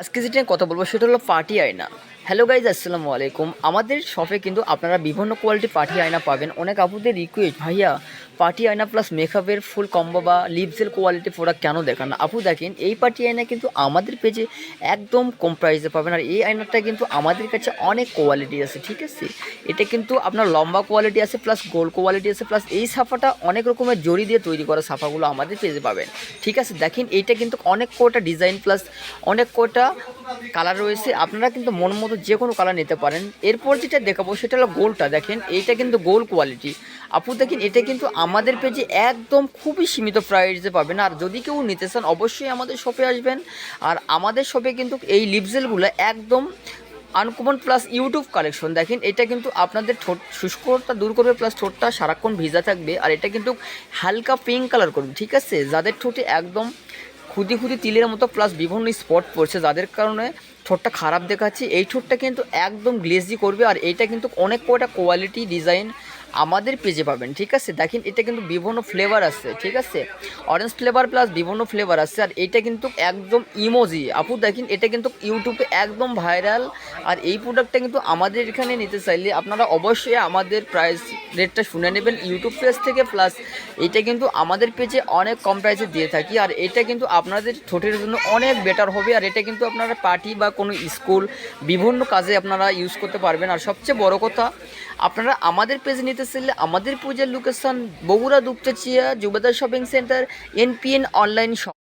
আজকে যেটা নিয়ে কথা বলবো সেটা হলো পার্টি আয়না। হ্যালো গাইজ, আসসালামু আলাইকুম। আমাদের শপে কিন্তু আপনারা বিভিন্ন কোয়ালিটি পার্টি আয়না পাবেন। অনেক আপুদের রিকোয়েস্ট, ভাইয়া পার্টি আয়না প্লাস মেকআপের ফুল কম্বো বা লিপসের কোয়ালিটি প্রোডাক্ট কেন দেখান না? আপু দেখেন, এই পার্টি আয়না কিন্তু আমাদের পেজে একদম কম প্রাইসে পাবেন। আর এই আয়নাটা কিন্তু আমাদের কাছে অনেক কোয়ালিটি আছে, ঠিক আছে? এটা কিন্তু আপনার লম্বা কোয়ালিটি আছে, প্লাস গোল কোয়ালিটি আছে, প্লাস এই সাফাটা অনেক রকমের জড়ি দিয়ে তৈরি করা সাফাগুলো আমাদের পেজে পাবেন, ঠিক আছে? দেখেন, এইটা কিন্তু অনেক কটা ডিজাইন প্লাস অনেক কটা কালার রয়েছে। আপনারা কিন্তু মন মতো যে কোনো কালার নিতে পারেন। এরপর যেটা দেখাবো সেটা হলো গোলটা। দেখেন, এইটা কিন্তু গোল কোয়ালিটি। আপু দেখেন, এটা কিন্তু আমাদের পেজে একদম খুবই সীমিত প্রাইসে পাবেন। আর যদি কেউ নিতে চান অবশ্যই আমাদের শপে আসবেন। আর আমাদের শপে কিন্তু এই লিপজেলগুলো একদম আনকমন প্লাস ইউটিউব কালেকশন। দেখেন, এটা কিন্তু আপনাদের ঠোঁট শুষ্কতা দূর করবে, প্লাস ঠোঁটটা সারাক্ষণ ভিজা থাকবে। আর এটা কিন্তু হালকা পিঙ্ক কালার করবে, ঠিক আছে? যাদের ঠোঁটে একদম খুদি খুদি তিলের মতো প্লাস বিভিন্ন স্পট পড়ছে, যাদের কারণে ঠোঁটটা খারাপ দেখাচ্ছে, এই ঠোঁটটা কিন্তু একদম গ্লেজি করবে। আর এইটা কিন্তু অনেক কয়টা কোয়ালিটি ডিজাইন আমাদের পেজে পাবেন, ঠিক আছে? দেখেন, এটা কিন্তু বিভিন্ন ফ্লেভার আছে, ঠিক আছে? অরেঞ্জ ফ্লেভার প্লাস বিভিন্ন ফ্লেভার আছে। আর এটা কিন্তু একদম ইমোজি। আপু দেখেন, এটা কিন্তু ইউটিউবে একদম ভাইরাল। আর এই প্রোডাক্টটা কিন্তু আমাদের এখানে নিতে চাইলে আপনারা অবশ্যই আমাদের প্রাইস রেটটা শুনে নেবেন ইউটিউব পেজ থেকে। প্লাস এটা কিন্তু আমাদের পেজে অনেক কম প্রাইসে দিয়ে থাকি। আর এটা কিন্তু আপনাদের ঠোঁটের জন্য অনেক বেটার হবে। আর এটা কিন্তু আপনারা পার্টি বা কোনো স্কুল বিভিন্ন কাজে আপনারা ইউজ করতে পারবেন। আর সবচেয়ে বড় কথা, আপনারা আমাদের পেজে নিতে চাইলে আমাদের পেজের লোকেশন বগুড়া দুপচাচিয়া জুবেদার shopping centre, NPN online shop.